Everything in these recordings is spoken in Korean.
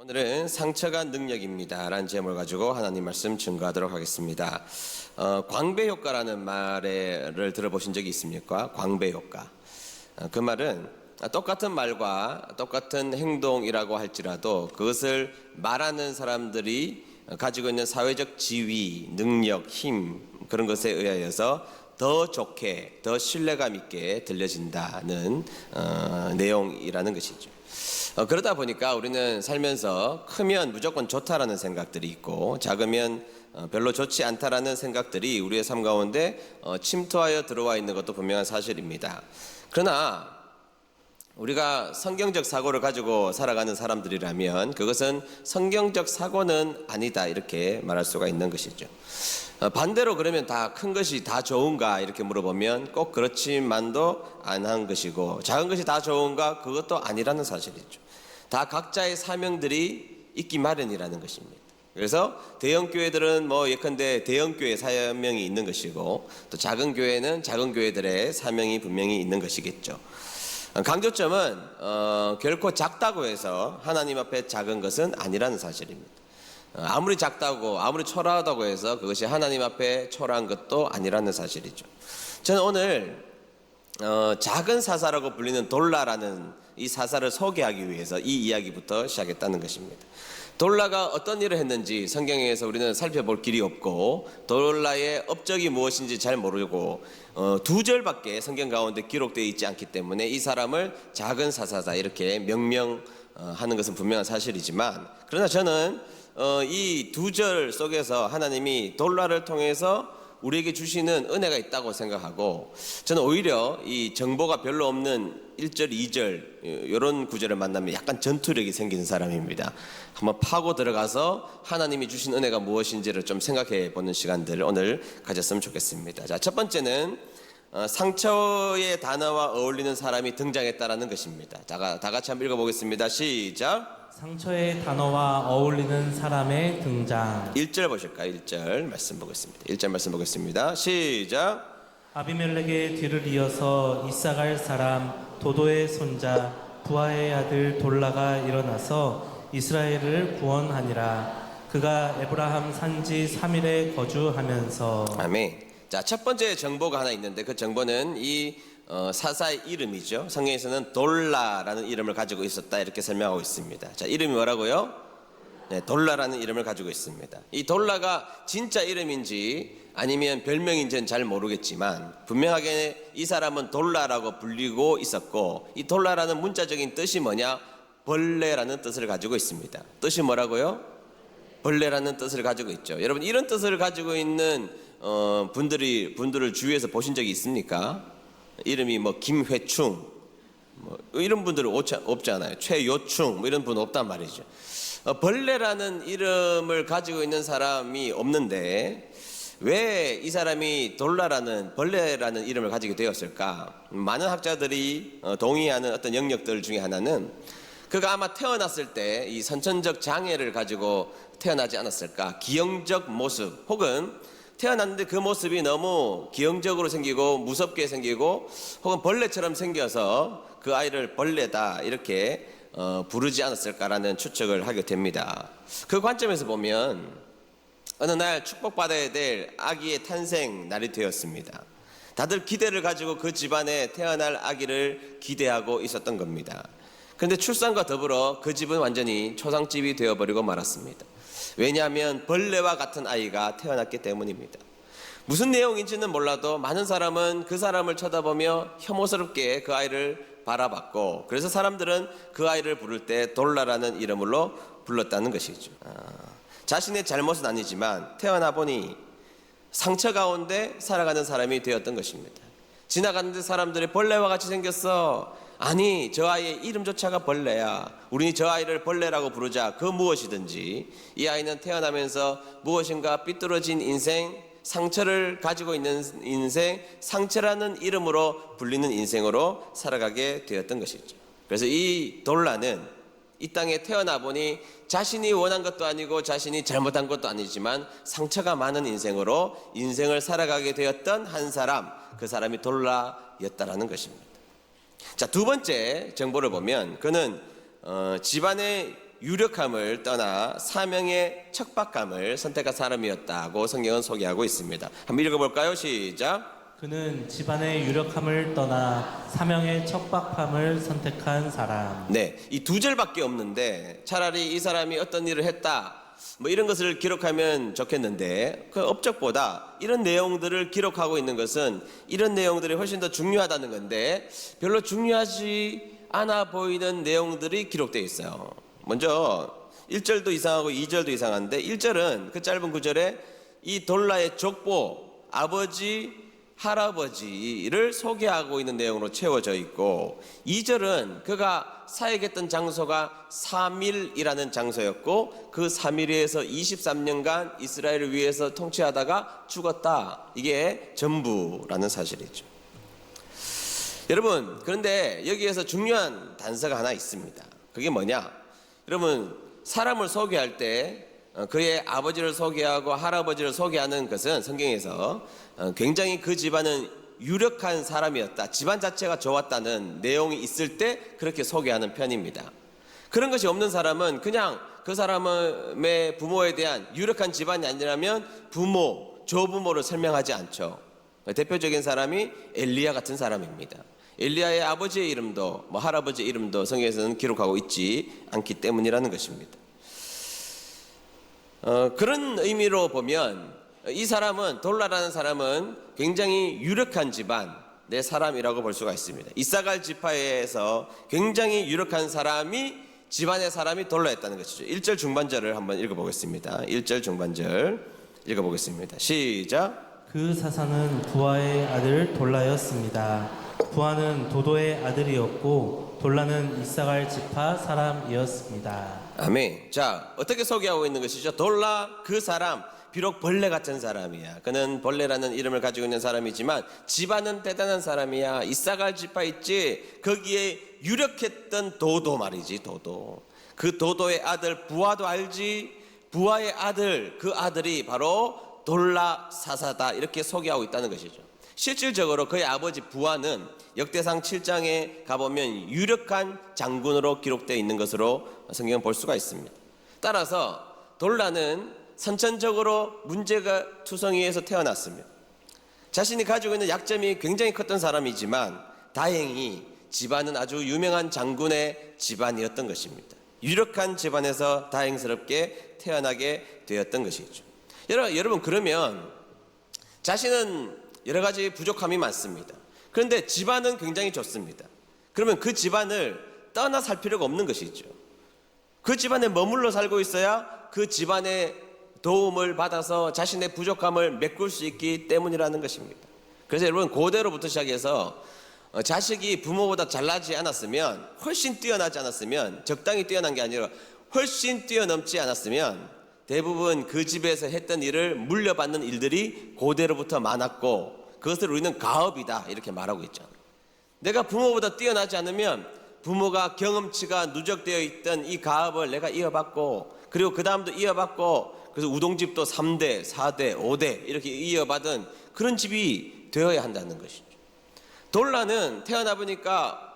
오늘은 상처가 능력입니다 라는 제목을 가지고 하나님 말씀 증거하도록 하겠습니다. 광배 효과라는 말을 들어보신 적이 있습니까? 광배 효과. 그 말은 똑같은 말과 똑같은 행동이라고 할지라도 그것을 말하는 사람들이 가지고 있는 사회적 지위, 능력, 힘 그런 것에 의하여서 더 좋게, 더 신뢰감 있게 들려진다는 내용이라는 것이죠. 그러다 보니까 우리는 살면서 크면 무조건 좋다라는 생각들이 있고 작으면 별로 좋지 않다라는 생각들이 우리의 삶 가운데 침투하여 들어와 있는 것도 분명한 사실입니다. 그러나 우리가 성경적 사고를 가지고 살아가는 사람들이라면 그것은 성경적 사고는 아니다 이렇게 말할 수가 있는 것이죠. 반대로 그러면 다 큰 것이 다 좋은가 이렇게 물어보면 꼭 그렇지만도 안 한 것이고 작은 것이 다 좋은가 그것도 아니라는 사실이죠. 다 각자의 사명들이 있기 마련이라는 것입니다. 그래서 대형 교회들은 예컨대 대형 교회 사명이 있는 것이고 또 작은 교회는 작은 교회들의 사명이 분명히 있는 것이겠죠. 강조점은 결코 작다고 해서 하나님 앞에 작은 것은 아니라는 사실입니다. 아무리 작다고 아무리 초라하다고 해서 그것이 하나님 앞에 초라한 것도 아니라는 사실이죠. 저는 오늘 작은 사사라고 불리는 돌라라는 이 사사를 소개하기 위해서 이 이야기부터 시작했다는 것입니다. 돌라가 어떤 일을 했는지 성경에서 우리는 살펴볼 길이 없고 돌라의 업적이 무엇인지 잘 모르고 두 절밖에 성경 가운데 기록되어 있지 않기 때문에 이 사람을 작은 사사다 이렇게 명명하는 것은 분명한 사실이지만 그러나 저는 이 두 절 속에서 하나님이 돌라를 통해서 우리에게 주시는 은혜가 있다고 생각하고 저는 오히려 이 정보가 별로 없는 1절, 2절 이런 구절을 만나면 약간 전투력이 생기는 사람입니다. 한번 파고 들어가서 하나님이 주신 은혜가 무엇인지를 좀 생각해 보는 시간들을 오늘 가졌으면 좋겠습니다. 자, 첫 번째는 상처의 단어와 어울리는 사람이 등장했다라는 것입니다. 다 같이 한번 읽어보겠습니다. 시작. 상처의 단어와 어울리는 사람의 등장. 1절 보실까요? 1절 말씀 보겠습니다. 1절 말씀 보겠습니다. 시작. 아비멜렉의 뒤를 이어서 이사갈 사람 도도의 손자 부하의 아들 돌라가 일어나서 이스라엘을 구원하니라. 그가 에브라함 산지 3일에 거주하면서. 아멘. 자, 첫 번째 정보가 하나 있는데 그 정보는 이 사사의 이름이죠. 성경에서는 돌라라는 이름을 가지고 있었다 이렇게 설명하고 있습니다. 자, 이름이 뭐라고요? 네, 돌라라는 이름을 가지고 있습니다. 이 돌라가 진짜 이름인지 아니면 별명인지는 잘 모르겠지만 분명하게 이 사람은 돌라라고 불리고 있었고 이 돌라라는 문자적인 뜻이 뭐냐? 벌레라는 뜻을 가지고 있습니다. 뜻이 뭐라고요? 벌레라는 뜻을 가지고 있죠. 여러분 이런 뜻을 가지고 있는 분들을 주위에서 보신 적이 있습니까? 이름이 김회충 이런 분들은 없잖아요. 최요충 이런 분 없단 말이죠. 벌레라는 이름을 가지고 있는 사람이 없는데 왜 이 사람이 돌라라는 벌레라는 이름을 가지게 되었을까? 많은 학자들이 동의하는 어떤 영역들 중에 하나는 그가 아마 태어났을 때 이 선천적 장애를 가지고 태어나지 않았을까? 기형적 모습 혹은 태어났는데 그 모습이 너무 기형적으로 생기고 무섭게 생기고 혹은 벌레처럼 생겨서 그 아이를 벌레다 이렇게 부르지 않았을까라는 추측을 하게 됩니다. 그 관점에서 보면 어느 날 축복받아야 될 아기의 탄생 날이 되었습니다. 다들 기대를 가지고 그 집안에 태어날 아기를 기대하고 있었던 겁니다. 그런데 출산과 더불어 그 집은 완전히 초상집이 되어버리고 말았습니다. 왜냐하면 벌레와 같은 아이가 태어났기 때문입니다. 무슨 내용인지는 몰라도 많은 사람은 그 사람을 쳐다보며 혐오스럽게 그 아이를 바라봤고 그래서 사람들은 그 아이를 부를 때 돌라라는 이름으로 불렀다는 것이죠. 자신의 잘못은 아니지만 태어나 보니 상처 가운데 살아가는 사람이 되었던 것입니다. 지나가는데 사람들이 벌레와 같이 생겼어. 아니 저 아이의 이름조차가 벌레야. 우리 저 아이를 벌레라고 부르자. 그 무엇이든지 이 아이는 태어나면서 무엇인가 삐뚤어진 인생 상처를 가지고 있는 인생 상처라는 이름으로 불리는 인생으로 살아가게 되었던 것이죠. 그래서 이 돌라는 이 땅에 태어나 보니 자신이 원한 것도 아니고 자신이 잘못한 것도 아니지만 상처가 많은 인생으로 인생을 살아가게 되었던 한 사람 그 사람이 돌라였다라는 것입니다. 자, 두 번째 정보를 보면 그는 집안의 유력함을 떠나 사명의 척박함을 선택한 사람이었다고 성경은 소개하고 있습니다. 한번 읽어볼까요? 시작. 그는 집안의 유력함을 떠나 사명의 척박함을 선택한 사람. 네, 이 두 절밖에 없는데 차라리 이 사람이 어떤 일을 했다 뭐 이런 것을 기록하면 좋겠는데 그 업적보다 이런 내용들을 기록하고 있는 것은 이런 내용들이 훨씬 더 중요하다는 건데 별로 중요하지 않아 보이는 내용들이 기록되어 있어요. 먼저 1절도 이상하고 2절도 이상한데 1절은 그 짧은 구절에 이 돌라의 족보, 아버지, 할아버지를 소개하고 있는 내용으로 채워져 있고 2절은 그가 사역했던 장소가 사밀이라는 장소였고 그 사밀에서 23년간 이스라엘을 위해서 통치하다가 죽었다. 이게 전부라는 사실이죠. 여러분, 그런데 여기에서 중요한 단서가 하나 있습니다. 그게 뭐냐? 여러분, 사람을 소개할 때 그의 아버지를 소개하고 할아버지를 소개하는 것은 성경에서 굉장히 그 집안은 유력한 사람이었다, 집안 자체가 좋았다는 내용이 있을 때 그렇게 소개하는 편입니다. 그런 것이 없는 사람은 그냥 그 사람의 부모에 대한 유력한 집안이 아니라면 부모, 조부모를 설명하지 않죠. 대표적인 사람이 엘리야 같은 사람입니다. 엘리야의 아버지의 이름도 할아버지의 이름도 성경에서는 기록하고 있지 않기 때문이라는 것입니다. 그런 의미로 보면 이 사람은, 돌라라는 사람은 굉장히 유력한 집안 내 사람이라고 볼 수가 있습니다. 이사갈 지파에서 굉장히 유력한 사람이, 집안의 사람이 돌라였다는 것이죠. 1절 중반절을 한번 읽어보겠습니다. 1절 중반절 읽어보겠습니다. 시작. 그 사사는 부하의 아들 돌라였습니다. 부하는 도도의 아들이었고 돌라는 이사갈 지파 사람이었습니다. 아멘. 자, 어떻게 소개하고 있는 것이죠? 돌라 그 사람, 비록 벌레 같은 사람이야. 그는 벌레라는 이름을 가지고 있는 사람이지만 집안은 대단한 사람이야. 이사갈 지파 있지? 거기에 유력했던 도도 말이지, 도도. 그 도도의 아들 부하도 알지? 부하의 아들, 그 아들이 바로 돌라 사사다. 이렇게 소개하고 있다는 것이죠. 실질적으로 그의 아버지 부하는 역대상 7장에 가보면 유력한 장군으로 기록되어 있는 것으로 성경은 볼 수가 있습니다. 따라서 돌라는 선천적으로 문제가 투성이에서 태어났습니다. 자신이 가지고 있는 약점이 굉장히 컸던 사람이지만 다행히 집안은 아주 유명한 장군의 집안이었던 것입니다. 유력한 집안에서 다행스럽게 태어나게 되었던 것이죠. 여러분, 그러면 자신은 여러 가지 부족함이 많습니다. 그런데 집안은 굉장히 좋습니다. 그러면 그 집안을 떠나 살 필요가 없는 것이죠. 그 집안에 머물러 살고 있어야 그 집안의 도움을 받아서 자신의 부족함을 메꿀 수 있기 때문이라는 것입니다. 그래서 여러분, 고대로부터 시작해서 자식이 부모보다 잘나지 않았으면, 훨씬 뛰어나지 않았으면, 적당히 뛰어난 게 아니라 훨씬 뛰어넘지 않았으면 대부분 그 집에서 했던 일을 물려받는 일들이 고대로부터 많았고 그것을 우리는 가업이다 이렇게 말하고 있잖아요. 내가 부모보다 뛰어나지 않으면 부모가 경험치가 누적되어 있던 이 가업을 내가 이어받고, 그리고 그 다음도 이어받고, 그래서 우동집도 3대, 4대, 5대 이렇게 이어받은 그런 집이 되어야 한다는 것이죠. 돌라는 태어나 보니까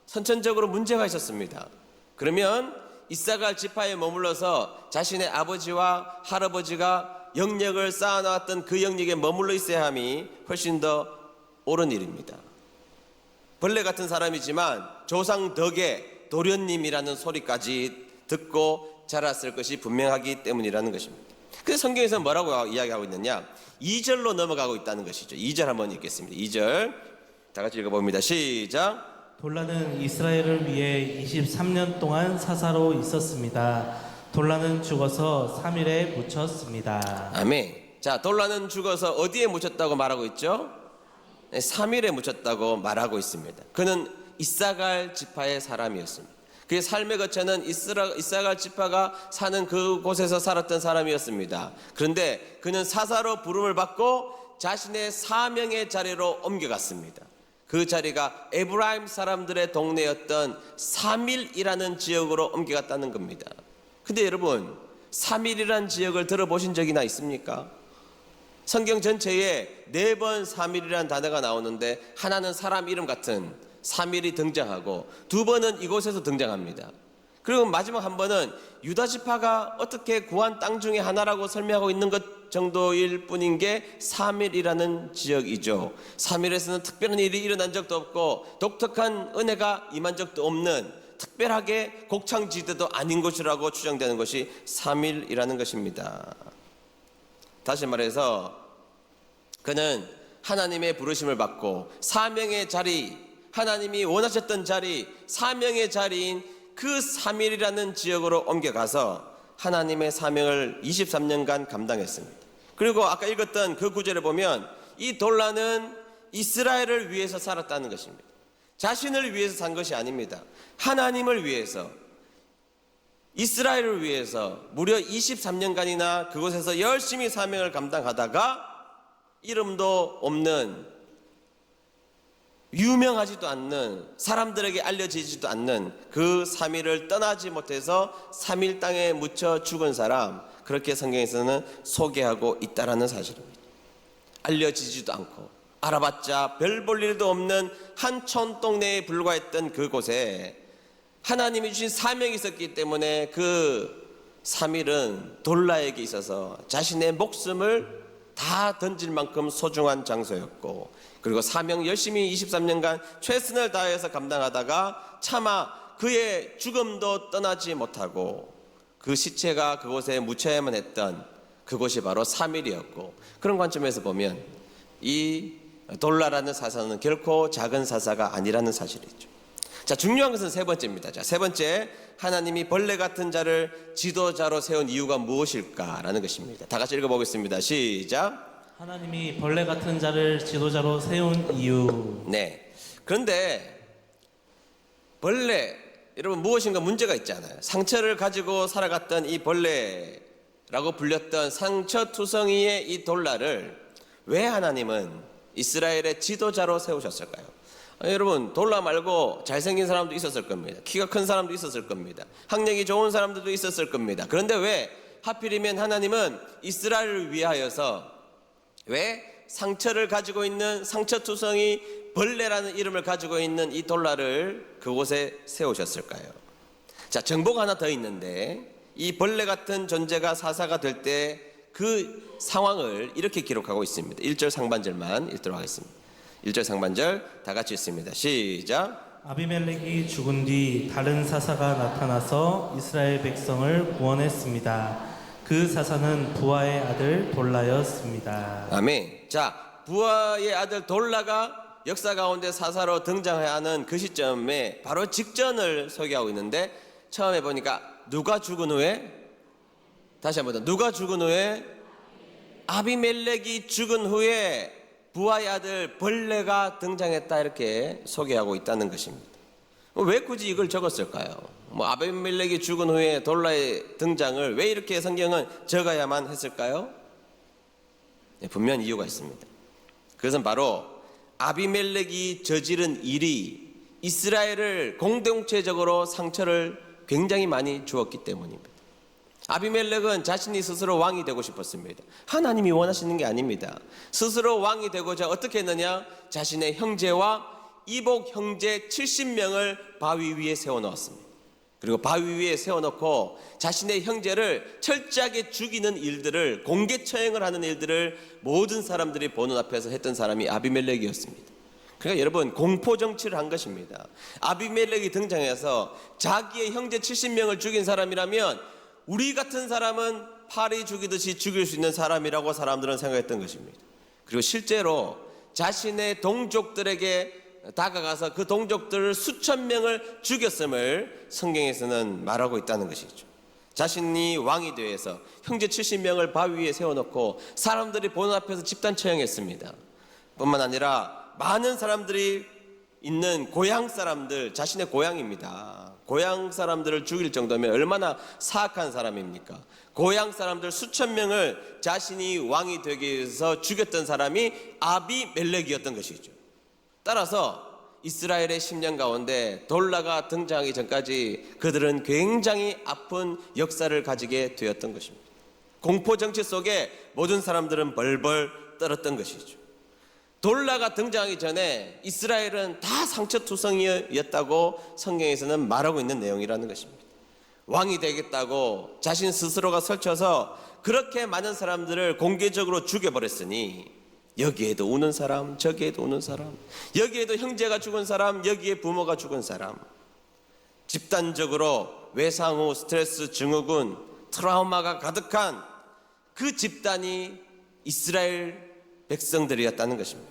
선천적으로 문제가 있었습니다. 그러면 이사갈 지파에 머물러서 자신의 아버지와 할아버지가 영역을 쌓아놨던 그 영역에 머물러 있어야 함이 훨씬 더 옳은 일입니다. 벌레 같은 사람이지만 조상 덕에 도련님이라는 소리까지 듣고 자랐을 것이 분명하기 때문이라는 것입니다. 그래서 성경에서 뭐라고 이야기하고 있느냐? 2절로 넘어가고 있다는 것이죠. 2절 한번 읽겠습니다. 2절 다 같이 읽어봅니다. 시작. 돌라는 이스라엘을 위해 23년 동안 사사로 있었습니다. 돌라는 죽어서 3일에 묻혔습니다. 아멘. 자, 돌라는 죽어서 어디에 묻혔다고 말하고 있죠? 3일에 묻혔다고 말하고 있습니다. 그는 이사갈 지파의 사람이었습니다. 그의 삶의 거처는 이사갈 지파가 사는 그곳에서 살았던 사람이었습니다. 그런데 그는 사사로 부름을 받고 자신의 사명의 자리로 옮겨갔습니다. 그 자리가 에브라임 사람들의 동네였던 사밀이라는 지역으로 옮겨갔다는 겁니다. 근데 여러분, 사밀이라는 지역을 들어보신 적이나 있습니까? 성경 전체에 4번 사밀이라는 단어가 나오는데 하나는 사람 이름 같은 사밀이 등장하고 2번은 이곳에서 등장합니다. 그리고 마지막 한 번은 유다 지파가 어떻게 구한 땅 중에 하나라고 설명하고 있는 것 정도일 뿐인 게 사밀이라는 지역이죠. 사밀에서는 특별한 일이 일어난 적도 없고 독특한 은혜가 임한 적도 없는, 특별하게 곡창지대도 아닌 곳이라고 추정되는 것이 사밀이라는 것입니다. 다시 말해서 그는 하나님의 부르심을 받고 사명의 자리, 하나님이 원하셨던 자리, 사명의 자리인 그 사밀이라는 지역으로 옮겨가서 하나님의 사명을 23년간 감당했습니다. 그리고 아까 읽었던 그 구절에 보면 이 돌라는 이스라엘을 위해서 살았다는 것입니다. 자신을 위해서 산 것이 아닙니다. 하나님을 위해서, 이스라엘을 위해서 무려 23년간이나 그곳에서 열심히 사명을 감당하다가 이름도 없는, 유명하지도 않는, 사람들에게 알려지지도 않는 그 3일을 떠나지 못해서 3일 땅에 묻혀 죽은 사람, 그렇게 성경에서는 소개하고 있다라는 사실입니다. 알려지지도 않고 알아봤자 별 볼 일도 없는 한 촌동네에 불과했던 그곳에 하나님이 주신 사명이 있었기 때문에 그 3일은 돌라에게 있어서 자신의 목숨을 다 던질 만큼 소중한 장소였고, 그리고 사명 열심히 23년간 최선을 다해서 감당하다가 차마 그의 죽음도 떠나지 못하고 그 시체가 그곳에 묻혀야만 했던 그곳이 바로 3일이었고, 그런 관점에서 보면 이 돌라라는 사사는 결코 작은 사사가 아니라는 사실이죠. 자, 중요한 것은 세 번째입니다. 자, 세 번째, 하나님이 벌레 같은 자를 지도자로 세운 이유가 무엇일까라는 것입니다. 다 같이 읽어보겠습니다. 시작. 하나님이 벌레 같은 자를 지도자로 세운 이유. 네. 그런데 벌레, 여러분 무엇인가 문제가 있잖아요. 상처를 가지고 살아갔던 이 벌레라고 불렸던 상처투성이의 이 돌라를 왜 하나님은 이스라엘의 지도자로 세우셨을까요? 여러분, 돌라 말고 잘생긴 사람도 있었을 겁니다. 키가 큰 사람도 있었을 겁니다. 학력이 좋은 사람들도 있었을 겁니다. 그런데 왜 하필이면 하나님은 이스라엘을 위하여서 왜 상처를 가지고 있는 상처투성이 벌레라는 이름을 가지고 있는 이 돌라를 그곳에 세우셨을까요? 자, 정보가 하나 더 있는데 이 벌레 같은 존재가 사사가 될 때 그 상황을 이렇게 기록하고 있습니다. 1절 상반절만 읽도록 하겠습니다. 1절 상반절 다 같이 읽습니다. 시작. 아비멜렉이 죽은 뒤 다른 사사가 나타나서 이스라엘 백성을 구원했습니다. 그 사사는 부하의 아들 돌라였습니다. 아멘. 자, 부하의 아들 돌라가 역사 가운데 사사로 등장해야 하는 그 시점에 바로 직전을 소개하고 있는데, 처음에 보니까 누가 죽은 후에, 다시 한번 더, 누가 죽은 후에, 아비멜렉이 죽은 후에 부하의 아들 벌레가 등장했다, 이렇게 소개하고 있다는 것입니다. 왜 굳이 이걸 적었을까요? 아비멜렉이 죽은 후에 돌라의 등장을 왜 이렇게 성경은 적어야만 했을까요? 네, 분명한 이유가 있습니다. 그것은 바로 아비멜렉이 저지른 일이 이스라엘을 공동체적으로 상처를 굉장히 많이 주었기 때문입니다. 아비멜렉은 자신이 스스로 왕이 되고 싶었습니다. 하나님이 원하시는 게 아닙니다. 스스로 왕이 되고자 어떻게 했느냐? 자신의 형제와 이복 형제 70명을 바위 위에 세워놓았습니다. 그리고 바위 위에 세워놓고 자신의 형제를 철저하게 죽이는 일들을, 공개 처형을 하는 일들을 모든 사람들이 보는 앞에서 했던 사람이 아비멜렉이었습니다. 그러니까 여러분, 공포 정치를 한 것입니다. 아비멜렉이 등장해서 자기의 형제 70명을 죽인 사람이라면 우리 같은 사람은 파리 죽이듯이 죽일 수 있는 사람이라고 사람들은 생각했던 것입니다. 그리고 실제로 자신의 동족들에게 다가가서 그 동족들을 수천 명을 죽였음을 성경에서는 말하고 있다는 것이죠. 자신이 왕이 되어서 형제 70명을 바위 위에 세워놓고 사람들이 보는 앞에서 집단 처형했습니다. 뿐만 아니라 많은 사람들이 있는 고향 사람들, 자신의 고향입니다. 고향 사람들을 죽일 정도면 얼마나 사악한 사람입니까? 고향 사람들 수천 명을 자신이 왕이 되기 위해서 죽였던 사람이 아비멜렉이었던 것이죠. 따라서 이스라엘의 10년 가운데 돌라가 등장하기 전까지 그들은 굉장히 아픈 역사를 가지게 되었던 것입니다. 공포 정치 속에 모든 사람들은 벌벌 떨었던 것이죠. 돌라가 등장하기 전에 이스라엘은 다 상처투성이였다고 성경에서는 말하고 있는 내용이라는 것입니다. 왕이 되겠다고 자신 스스로가 설쳐서 그렇게 많은 사람들을 공개적으로 죽여버렸으니 여기에도 우는 사람, 저기에도 우는 사람, 여기에도 형제가 죽은 사람, 여기에 부모가 죽은 사람, 집단적으로 외상 후 스트레스 증후군, 트라우마가 가득한 그 집단이 이스라엘 백성들이었다는 것입니다.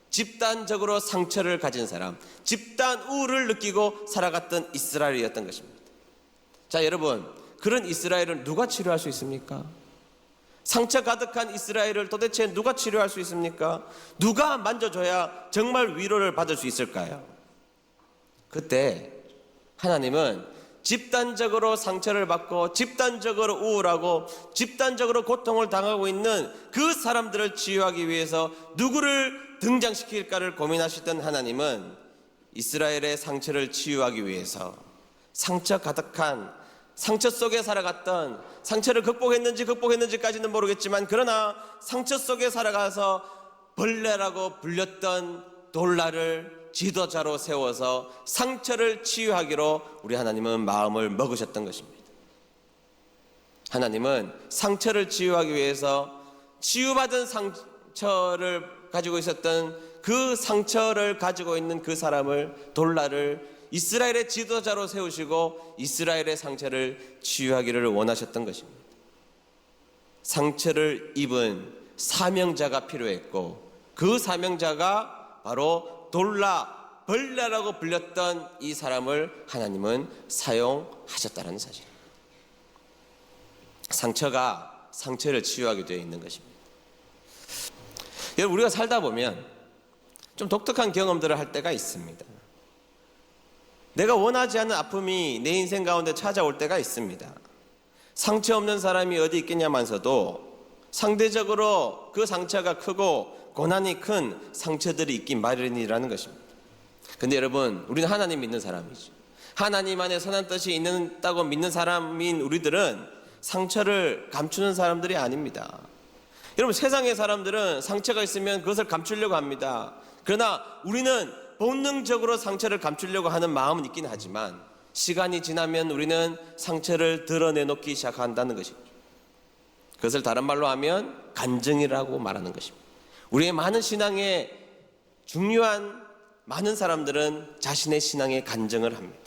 집단적으로 상처를 가진 사람, 집단 우울을 느끼고 살아갔던 이스라엘이었던 것입니다. 자, 여러분, 그런 이스라엘을 누가 치료할 수 있습니까? 상처 가득한 이스라엘을 도대체 누가 치료할 수 있습니까? 누가 만져줘야 정말 위로를 받을 수 있을까요? 그때 하나님은 집단적으로 상처를 받고 집단적으로 우울하고 집단적으로 고통을 당하고 있는 그 사람들을 치유하기 위해서 누구를 등장시킬까를 고민하시던 하나님은 이스라엘의 상처를 치유하기 위해서 상처 가득한, 상처 속에 살아갔던, 상처를 극복했는지까지는 모르겠지만 그러나 상처 속에 살아가서 벌레라고 불렸던 돌라를 지도자로 세워서 상처를 치유하기로 우리 하나님은 마음을 먹으셨던 것입니다. 하나님은 상처를 치유하기 위해서 치유받은 상처를 가지고 있었던 그 상처를 가지고 있는 그 사람을, 돌라를 이스라엘의 지도자로 세우시고 이스라엘의 상처를 치유하기를 원하셨던 것입니다. 상처를 입은 사명자가 필요했고 그 사명자가 바로 돌라, 벌레라고 불렸던 이 사람을 하나님은 사용하셨다는 사실입니다. 상처가 상처를 치유하게 되어 있는 것입니다. 여러분, 우리가 살다 보면 좀 독특한 경험들을 할 때가 있습니다. 내가 원하지 않는 아픔이 내 인생 가운데 찾아올 때가 있습니다. 상처 없는 사람이 어디 있겠냐면서도 상대적으로 그 상처가 크고 고난이 큰 상처들이 있긴 마련이라는 것입니다. 근데 여러분, 우리는 하나님 믿는 사람이죠. 하나님 안에 선한 뜻이 있다고 믿는 사람인 우리들은 상처를 감추는 사람들이 아닙니다. 여러분, 세상의 사람들은 상처가 있으면 그것을 감추려고 합니다. 그러나 우리는 본능적으로 상처를 감추려고 하는 마음은 있긴 하지만 시간이 지나면 우리는 상처를 드러내놓기 시작한다는 것입니다. 그것을 다른 말로 하면 간증이라고 말하는 것입니다. 우리의 많은 신앙에 중요한 많은 사람들은 자신의 신앙에 간증을 합니다.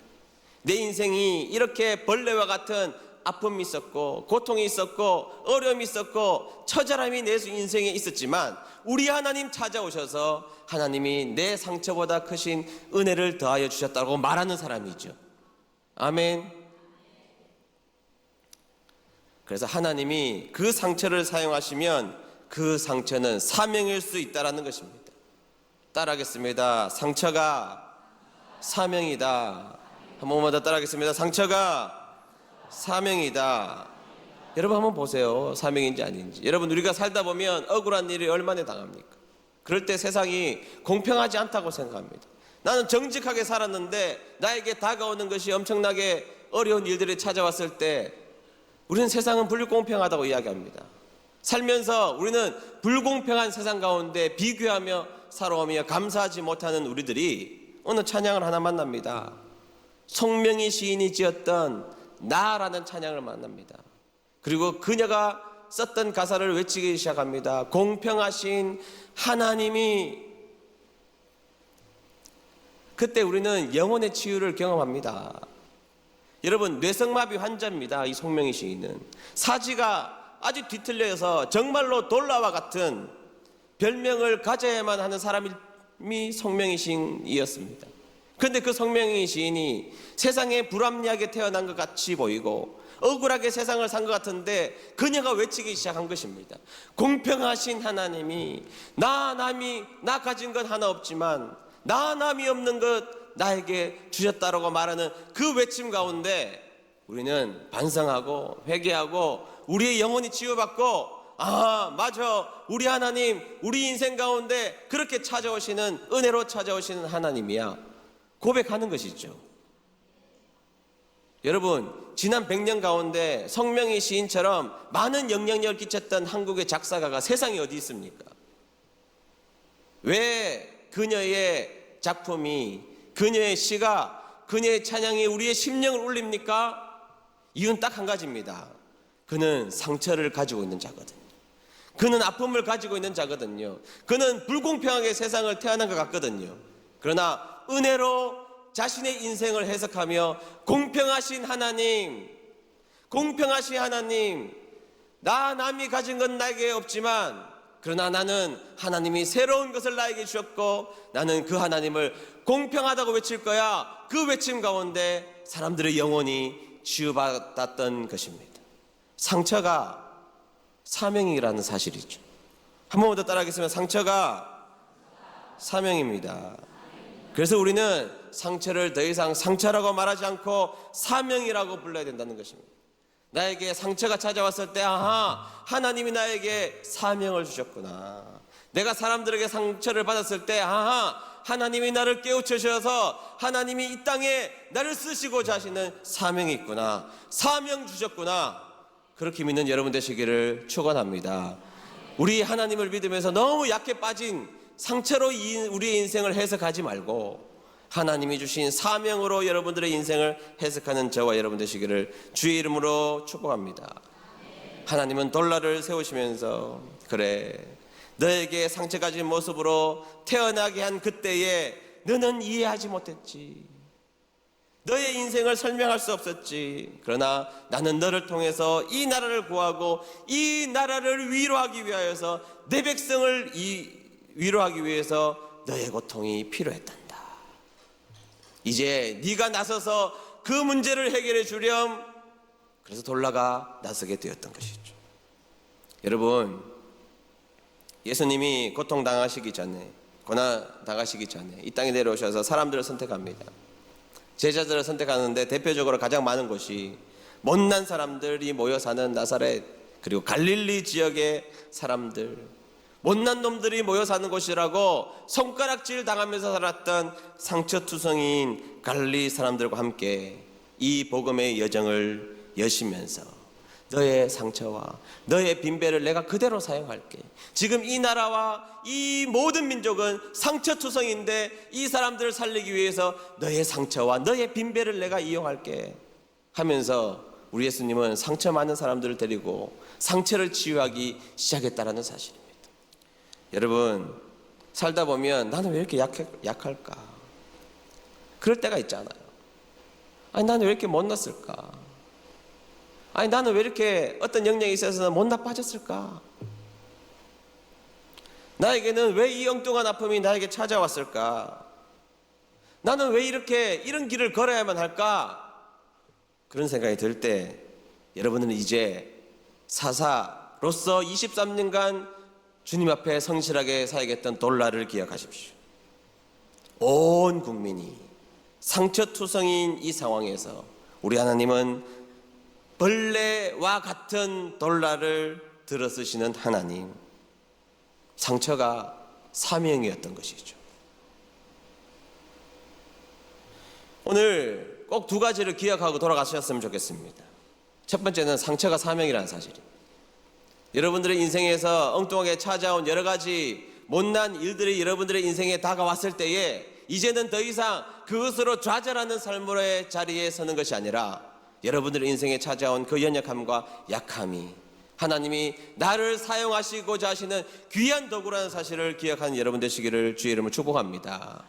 내 인생이 이렇게 벌레와 같은 아픔이 있었고 고통이 있었고 어려움이 있었고 처절함이 내 인생에 있었지만 우리 하나님 찾아오셔서 하나님이 내 상처보다 크신 은혜를 더하여 주셨다고 말하는 사람이죠. 아멘. 그래서 하나님이 그 상처를 사용하시면 그 상처는 사명일 수 있다는 것입니다. 따라하겠습니다. 상처가 사명이다. 한 번만 더 따라하겠습니다. 상처가 사명이다. 여러분 한번 보세요. 사명인지 아닌지. 여러분, 우리가 살다 보면 억울한 일이 얼마나 당합니까? 그럴 때 세상이 공평하지 않다고 생각합니다. 나는 정직하게 살았는데 나에게 다가오는 것이 엄청나게 어려운 일들이 찾아왔을 때 우리는 세상은 불공평하다고 이야기합니다. 살면서 우리는 불공평한 세상 가운데 비교하며 살아오며 감사하지 못하는 우리들이 어느 찬양을 하나 만납니다. 송명희 시인이 지었던 나라는 찬양을 만납니다. 그리고 그녀가 썼던 가사를 외치기 시작합니다. 공평하신 하나님이. 그때 우리는 영혼의 치유를 경험합니다. 여러분, 뇌성마비 환자입니다. 이 송명희 시인은 사지가 아주 뒤틀려서 정말로 돌라와 같은 별명을 가져야만 하는 사람이 송명희 시인이었습니다. 그런데 그 송명희 시인이 세상에 불합리하게 태어난 것 같이 보이고 억울하게 세상을 산 것 같은데 그녀가 외치기 시작한 것입니다. 공평하신 하나님이 나 가진 건 하나 없지만 나 남이 없는 것 나에게 주셨다라고 말하는 그 외침 가운데 우리는 반성하고 회개하고 우리의 영혼이 치유받고 아, 맞아, 우리 하나님 우리 인생 가운데 그렇게 찾아오시는, 은혜로 찾아오시는 하나님이야 고백하는 것이죠. 여러분, 지난 100년 가운데 송명희 시인처럼 많은 영향력을 끼쳤던 한국의 작사가가 세상에 어디 있습니까? 왜 그녀의 작품이, 그녀의 시가, 그녀의 찬양이 우리의 심령을 울립니까? 이유는 딱 한 가지입니다. 그는 상처를 가지고 있는 자거든요. 그는 아픔을 가지고 있는 자거든요. 그는 불공평하게 세상을 태어난 것 같거든요. 그러나 은혜로 자신의 인생을 해석하며 공평하신 하나님, 나 남이 가진 건 나에게 없지만 그러나 나는 하나님이 새로운 것을 나에게 주셨고 나는 그 하나님을 공평하다고 외칠 거야. 그 외침 가운데 사람들의 영혼이 치유받았던 것입니다. 상처가 사명이라는 사실이죠. 한 번만 더 따라하겠습니다. 상처가 사명입니다. 그래서 우리는 상처를 더 이상 상처라고 말하지 않고 사명이라고 불러야 된다는 것입니다. 나에게 상처가 찾아왔을 때 하나님이 나에게 사명을 주셨구나. 내가 사람들에게 상처를 받았을 때 하나님이 나를 깨우치셔서 하나님이 이 땅에 나를 쓰시고자 하시는 사명이 있구나. 사명 주셨구나. 그렇게 믿는 여러분 되시기를 축원합니다. 우리 하나님을 믿으면서 너무 약해 빠진 상처로 우리의 인생을 해석하지 말고 하나님이 주신 사명으로 여러분들의 인생을 해석하는 저와 여러분 되시기를 주의 이름으로 축복합니다. 하나님은 돌라를 세우시면서 그래, 너에게 상처 가진 모습으로 태어나게 한 그때에 너는 이해하지 못했지. 너의 인생을 설명할 수 없었지. 그러나 나는 너를 통해서 이 나라를 구하고 이 나라를 위로하기 위하여서 내 백성을 위로하기 위해서 너의 고통이 필요했단다. 이제 네가 나서서 그 문제를 해결해 주렴. 그래서 돌라가 나서게 되었던 것이죠. 여러분, 예수님이 고통당하시기 전에, 고난당하시기 전에 이 땅에 내려오셔서 사람들을 선택합니다. 제자들을 선택하는데 대표적으로 가장 많은 곳이 못난 사람들이 모여 사는 나사렛, 그리고 갈릴리 지역의 사람들, 못난 놈들이 모여 사는 곳이라고 손가락질 당하면서 살았던 상처투성이인 갈릴리 사람들과 함께 이 복음의 여정을 여시면서 너의 상처와 너의 빈배를 내가 그대로 사용할게. 지금 이 나라와 이 모든 민족은 상처투성인데 이 사람들을 살리기 위해서 너의 상처와 너의 빈배를 내가 이용할게 하면서 우리 예수님은 상처 많은 사람들을 데리고 상처를 치유하기 시작했다는 사실입니다. 여러분, 살다 보면 나는 왜 이렇게 약할까? 그럴 때가 있잖아요. 아니, 나는 왜 이렇게 못났을까? 아니, 나는 왜 이렇게 어떤 영역에 있어서 못 나빠졌을까? 나에게는 왜 이 엉뚱한 아픔이 나에게 찾아왔을까? 나는 왜 이런 길을 걸어야만 할까? 그런 생각이 들 때 여러분은 이제 사사로서 23년간 주님 앞에 성실하게 사역했던 돌라를 기억하십시오. 온 국민이 상처투성이인 이 상황에서 우리 하나님은 벌레와 같은 돌라를 들어쓰시는 하나님, 상처가 사명이었던 것이죠. 오늘 꼭 두 가지를 기억하고 돌아가셨으면 좋겠습니다. 첫 번째는 상처가 사명이라는 사실입니다. 여러분들의 인생에서 엉뚱하게 찾아온 여러 가지 못난 일들이 여러분들의 인생에 다가왔을 때에 이제는 더 이상 그것으로 좌절하는 삶의 자리에 서는 것이 아니라 여러분들의 인생에 찾아온 그 연약함과 약함이 하나님이 나를 사용하시고자 하시는 귀한 도구라는 사실을 기억하는 여러분 되시기를 주의 이름으로 축복합니다.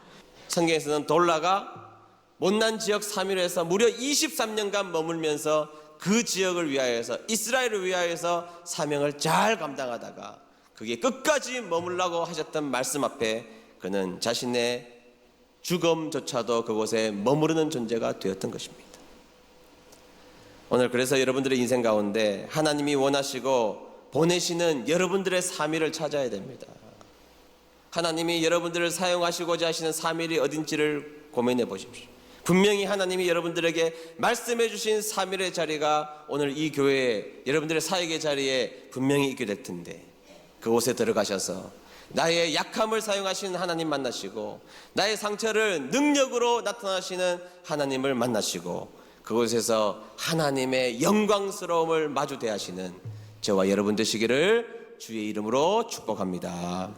성경에서는 돌라가 못난 지역 3일에서 무려 23년간 머물면서 그 지역을 위하여서, 이스라엘을 위하여서 사명을 잘 감당하다가 그게 끝까지 머물라고 하셨던 말씀 앞에 그는 자신의 죽음조차도 그곳에 머무르는 존재가 되었던 것입니다. 오늘 그래서 여러분들의 인생 가운데 하나님이 원하시고 보내시는 여러분들의 3일을 찾아야 됩니다. 하나님이 여러분들을 사용하시고자 하시는 3일이 어딘지를 고민해 보십시오. 분명히 하나님이 여러분들에게 말씀해 주신 3일의 자리가 오늘 이 교회에, 여러분들의 사역의 자리에 분명히 있게 될 텐데 그곳에 들어가셔서 나의 약함을 사용하시는 하나님 만나시고 나의 상처를 능력으로 나타나시는 하나님을 만나시고 그곳에서 하나님의 영광스러움을 마주 대하시는 저와 여러분 되시기를 주의 이름으로 축복합니다.